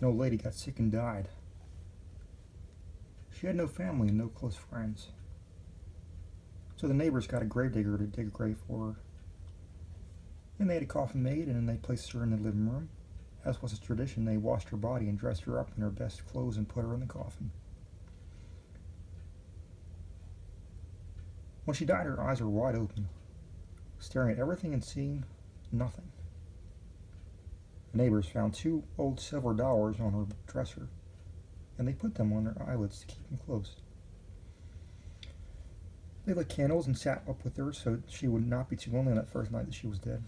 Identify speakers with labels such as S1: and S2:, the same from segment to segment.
S1: An old lady got sick and died. She had no family and no close friends. So the neighbors got a gravedigger to dig a grave for her. And they had a coffin made, and then they placed her in the living room. As was the tradition, they washed her body and dressed her up in her best clothes and put her in the coffin. When she died, her eyes were wide open, staring at everything and seeing nothing. The neighbors found 2 old silver dollars on her dresser, and they put them on her eyelids to keep them closed. They lit candles and sat up with her so she would not be too lonely on that first night that she was dead.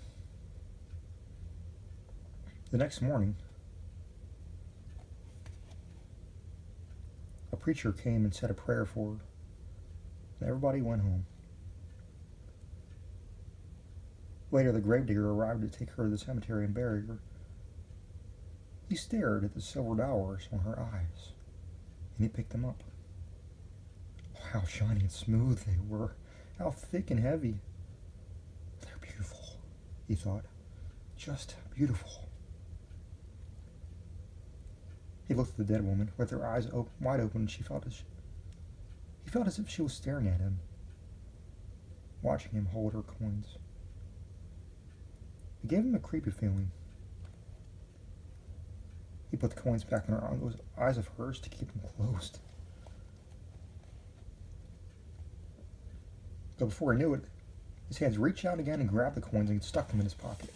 S1: The next morning, a preacher came and said a prayer for her, and everybody went home. Later, the gravedigger arrived to take her to the cemetery and bury her. He stared at the silver dollars on her eyes, and he picked them up. How shiny and smooth they were, how thick and heavy. They're beautiful, he thought, just beautiful. He looked at the dead woman with her eyes wide open, and he felt as if she was staring at him, watching him hold her coins. It gave him a creepy feeling. He put the coins back in those eyes of hers to keep them closed. But before he knew it, his hands reached out again and grabbed the coins and stuck them in his pocket.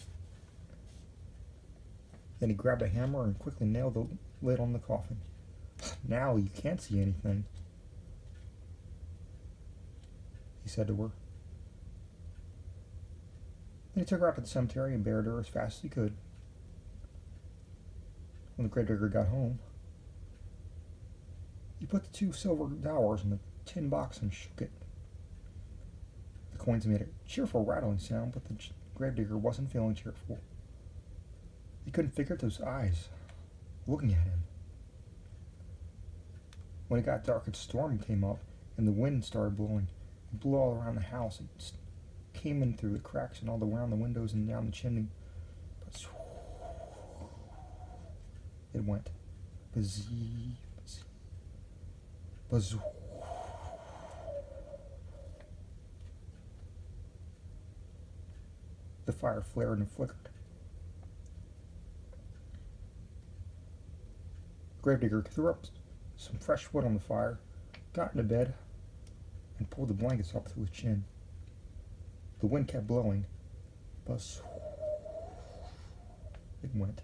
S1: Then he grabbed a hammer and quickly nailed the lid on the coffin. Now you can't see anything, he said to her. Then he took her out to the cemetery and buried her as fast as he could. When the gravedigger got home, he put the 2 silver dollars in a tin box and shook it. The coins made a cheerful rattling sound, but the gravedigger wasn't feeling cheerful. He couldn't figure out those eyes looking at him. When it got dark, a storm came up, and the wind started blowing. It blew all around the house. It came in through the cracks and all around the windows and down the chimney. But it went. Bazee, bazee, bazoo. The fire flared and flickered. The gravedigger threw up some fresh wood on the fire, got into bed, and pulled the blankets up to his chin. The wind kept blowing. Buzz. It went.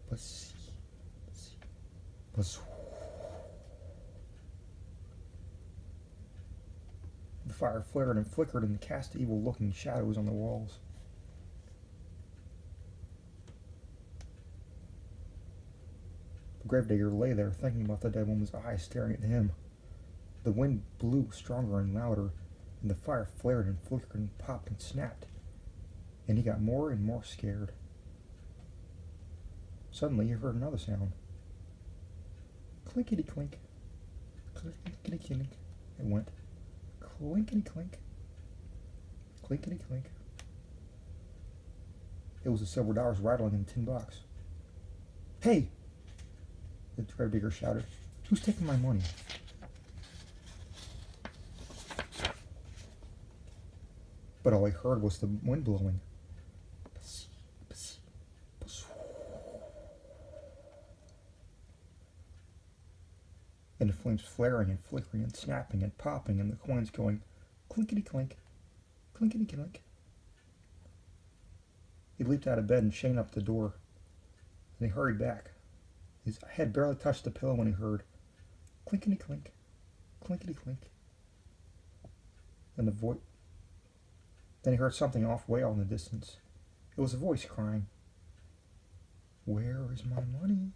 S1: Buzz. Buzz. The fire flared and flickered and cast evil-looking shadows on the walls. The gravedigger lay there thinking about the dead woman's eyes staring at him. The wind blew stronger and louder, and the fire flared and flickered and popped and snapped, and he got more and more scared. Suddenly he heard another sound. Clinkity-clink, clinkity-clink. It went. Clinkity-clink, clinkity-clink. It was the silver dollars rattling in the tin box. Hey! The gravedigger shouted. Who's taking my money? But all he heard was the wind blowing. And the flames flaring and flickering and snapping and popping and the coins going clinkety-clink, clinkety-clink. He leaped out of bed and chained up the door. Then he hurried back. His head barely touched the pillow when he heard clinkety-clink, clinkety-clink. And then he heard something off way out in the distance. It was a voice crying, "Where is my money?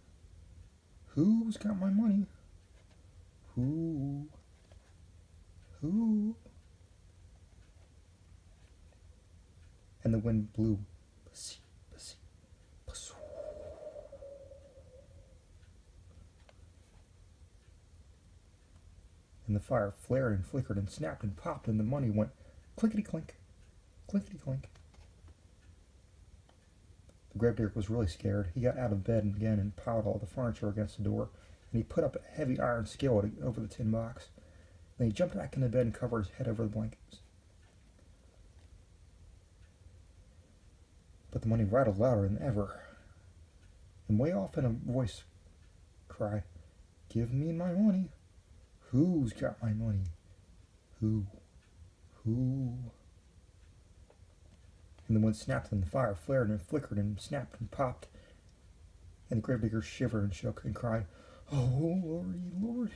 S1: Who's got my money? Who? Who?" And the wind blew. And the fire flared and flickered and snapped and popped, and the money went clinkety-clink, clinkety-clink. The The gravedigger was really scared. He got out of bed again and piled all the furniture against the door, and he put up a heavy iron skillet over the tin box. Then he jumped back into bed and covered his head over the blankets. But the money rattled louder than ever, and way off in a voice cried, "Give me my money. Who's got my money? Who? Who?" And the wind snapped and the fire flared and flickered and snapped and popped, and the gravedigger shivered and shook and cried, "Oh, Lordy, Lordy."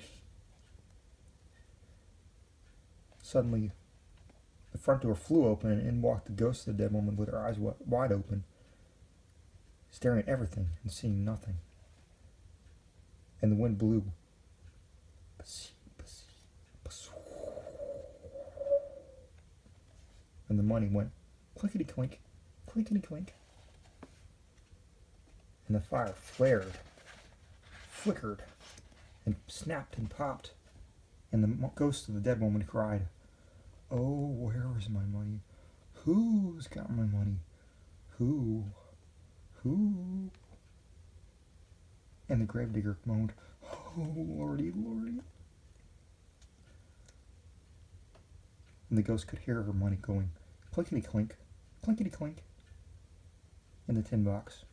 S1: Suddenly, the front door flew open, and in walked the ghost of the dead woman with her eyes wide open, staring at everything and seeing nothing. And the wind blew. And the money went clinkety-clink, clinkety-clink. And the fire flared, flickered, and snapped and popped. And the ghost of the dead woman cried, "Oh, where is my money? Who's got my money? Who? Who?" And the gravedigger moaned, "Oh, Lordy, Lordy." And the ghost could hear her money going clinkety-clink, clinkety-clink in the tin box.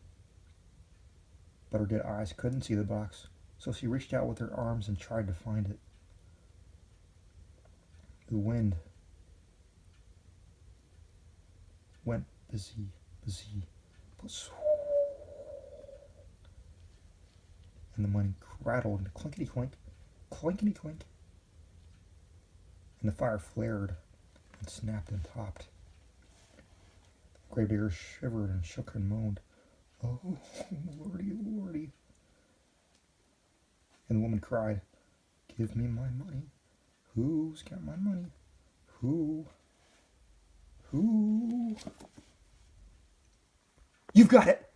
S1: But her dead eyes couldn't see the box, so she reached out with her arms and tried to find it. The wind went busy, busy, and the money rattled and clinkety-clink, clinkety-clink, and the fire flared and snapped and popped. The gravedigger shivered and shook and moaned, "Oh, Lordy, Lordy." And the woman cried, "Give me my money. Who's got my money? Who? Who?" "You've got it!"